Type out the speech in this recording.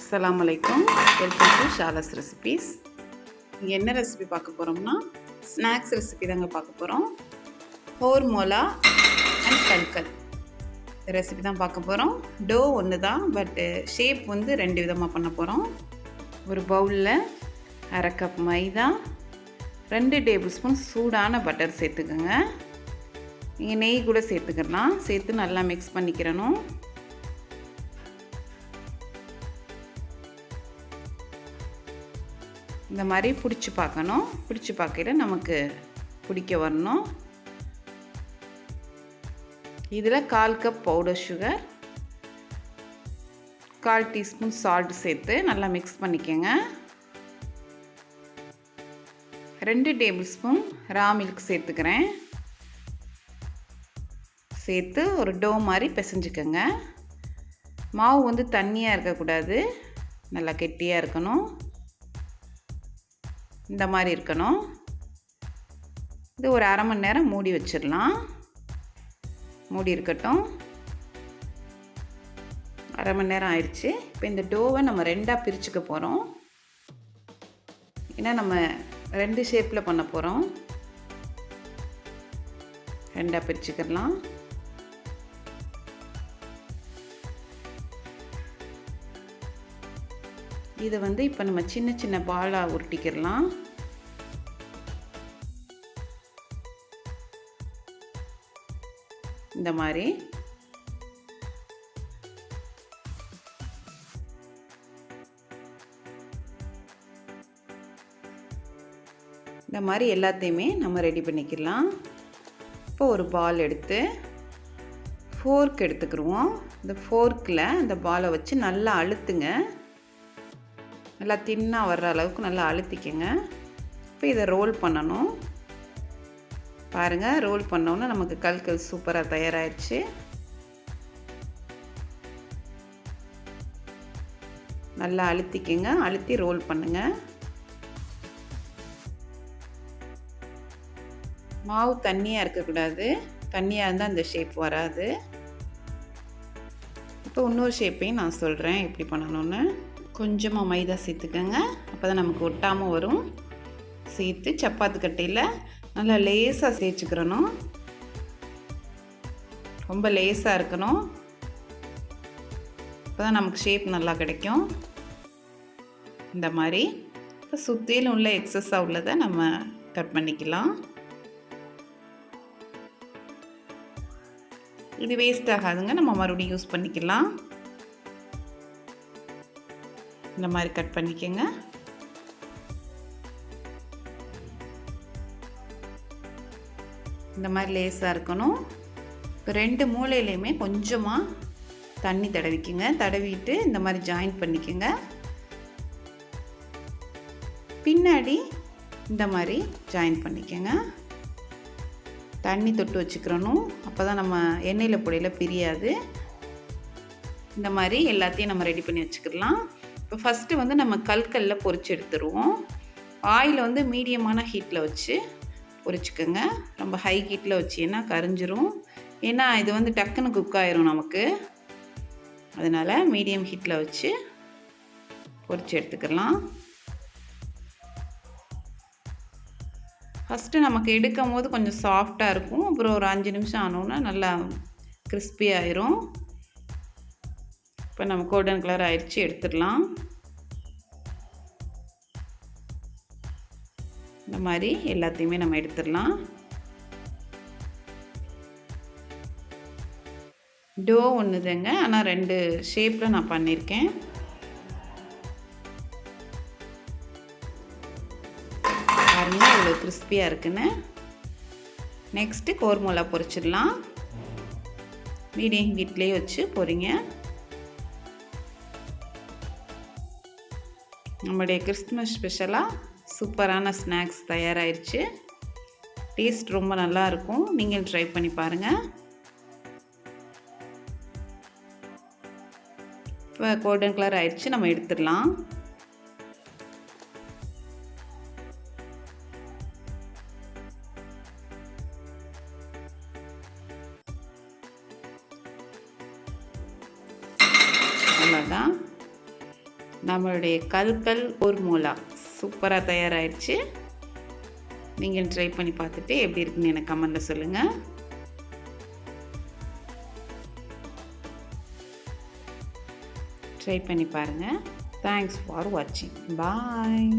அஸ்ஸலாமு அலைக்கும். Welcome to Shala's recipes. இங்கே என்ன ரெசிபி பார்க்க போகிறோம்னா ஸ்நாக்ஸ் ரெசிபி தாங்க பார்க்க போகிறோம். ஹோர்மோலா அண்ட் கல்கல் ரெசிபி தான் பார்க்க போகிறோம். டோ ஒன்று தான், பட்டு ஷேப் வந்து 2 விதமாக பண்ண போகிறோம். ஒரு பவுலில் 1/2 கப் மைதா, 2 டேபிள் ஸ்பூன் சூடான பட்டர் சேர்த்துக்கோங்க. நீங்கள் நெய் கூட சேர்த்துக்கலாம். சேர்த்து நல்லா மிக்ஸ் பண்ணிக்கிறணும். இந்த மாதிரி பிடிச்சி பார்க்கணும். பிடிச்சி பார்க்கையில் நமக்கு பிடிக்க வரணும். இதில் 1/4 cup powder sugar, 1/4 teaspoon salt சேர்த்து நல்லா மிக்ஸ் பண்ணிக்கோங்க. 2 டேபிள் ஸ்பூன் ரா மில்க் சேர்த்துக்கிறேன். சேர்த்து ஒரு டோ மாதிரி பிசைஞ்சுக்கோங்க. மாவு வந்து தண்ணியாக இருக்கக்கூடாது, நல்லா கெட்டியாக இருக்கணும். இந்த மாதிரி இருக்கணும். இது ஒரு 1/2 மணி நேரம் மூடி வச்சிடலாம். மூடி இருக்கட்டும். 1/2 மணி நேரம் ஆயிடுச்சு. இப்போ இந்த டோவை நம்ம 2ஆக பிரிச்சுக்க போகிறோம். ஏன்னா நம்ம 2 ஷேப்பில் பண்ண போகிறோம். 2ஆக பிரிச்சுக்கலாம். இதை வந்து இப்போ நம்ம சின்ன சின்ன பாலாக உருட்டிக்கிடலாம். இந்த மாதிரி எல்லாத்தையுமே நம்ம ரெடி பண்ணிக்கலாம். இப்போ ஒரு பால் எடுத்து ஃபோர்க் எடுத்துக்கிடுவோம். இந்த ஃபோர்க்கில் இந்த பாலை வச்சு நல்லா அழுத்துங்க. நல்லா தின்னாக வர்ற அளவுக்கு நல்லா அழுத்திக்கங்க. இப்போ இதை ரோல் பண்ணணும். பாருங்கள், ரோல் பண்ணோன்னா நமக்கு கல்கல் சூப்பராக தயாராகிடுச்சு. நல்லா அழுத்திக்கங்க. அழுத்தி ரோல் பண்ணுங்க. மாவு தண்ணியாக இருக்கக்கூடாது. தண்ணியாக இருந்தால் அந்த ஷேப் வராது. இப்போ இன்னொரு ஷேப்பையும் நான் சொல்கிறேன் எப்படி பண்ணணும்னு. கொஞ்சமாக மைதா சேர்த்துக்கோங்க. அப்போ தான் நமக்கு ஒட்டாமல் வரும். சேர்த்து சப்பாத்தி கட்டையில் நல்லா லேசாக தேய்ச்சிக்கிறணும். ரொம்ப லேசாக இருக்கணும். அப்போ தான் நமக்கு ஷேப் நல்லா கிடைக்கும். இந்த மாதிரி இப்போ சுற்றிலும் உள்ள எக்ஸஸாக உள்ளதை நம்ம கட் பண்ணிக்கலாம். இது வேஸ்ட் ஆகாதுங்க, நம்ம மறுபடியும் யூஸ் பண்ணிக்கலாம். இந்த மாதிரி கட் பண்ணிக்கோங்க. இந்த மாதிரி லேஸாக இருக்கணும். இப்போ 2 மூலையிலையுமே கொஞ்சமாக தண்ணி தடவிக்குங்க. தடவிட்டு இந்த மாதிரி ஜாயின் பண்ணிக்கோங்க. பின்னாடி இந்த மாதிரி ஜாயின் பண்ணிக்கோங்க. தண்ணி தொட்டு வச்சுக்கிறணும். அப்போ தான் நம்ம எண்ணெயில் பொடியில் பிரியாது. இந்த மாதிரி எல்லாத்தையும் நம்ம ரெடி பண்ணி வச்சுக்கலாம். இப்போ ஃபஸ்ட்டு வந்து நம்ம கல்கல்ல பொரிச்சு எடுத்துருவோம். ஆயில் வந்து மீடியமான ஹீட்டில் வச்சு பொரிச்சுக்கோங்க. ரொம்ப ஹை ஹீட்டில் வச்சிங்கன்னா கரிஞ்சிரும். ஏன்னா இது வந்து டக்குன்னு குக் ஆயிரும் நமக்கு. அதனால் மீடியம் ஹீட்டில் வச்சு பொரிச்சு எடுத்துக்கலாம். ஃபஸ்ட்டு நமக்கு எடுக்கும் போது கொஞ்சம் சாஃப்டாக இருக்கும். அப்புறம் ஒரு 5 நிமிஷம் ஆனோன்னா நல்லா கிறிஸ்பி ஆயிரும். இப்போ நம்ம கோல்டன் கலர் ஆயிடுச்சு, எடுத்துடலாம். இந்த மாதிரி எல்லாத்தையுமே நம்ம எடுத்துடலாம். டோ ஒன்று தாங்க, ஆனால் 2 ஷேப்பில் நான் பண்ணியிருக்கேன். பாருங்கள் இவ்வளோ கிறிஸ்பியாக இருக்குன்னு. நெக்ஸ்ட்டு கோர்மோலா பொரிச்சிடலாம். மீடியம் ஹீட்லேயே வச்சு பொரிங்க. நம்முடைய கிறிஸ்துமஸ் ஸ்பெஷலாக சூப்பரான ஸ்நாக்ஸ் தயாராகிடுச்சு. டேஸ்ட் ரொம்ப நல்லாயிருக்கும். நீங்கள் ட்ரை பண்ணி பாருங்கள். இப்போ கோல்டன் கலர் ஆயிடுச்சு, நம்ம எடுத்துடலாம். அவ்வளோதான். நம்மளுடைய கல்கல் கோர்மோலா சூப்பராக தயாராகிடுச்சு. நீங்கள் ட்ரை பண்ணி பார்த்துட்டு எப்படி இருக்குன்னு எனக்கு கமெண்ட்டில் சொல்லுங்கள். ட்ரை பண்ணி பாருங்கள். தேங்க்ஸ் ஃபார் வாட்சிங். பாய்.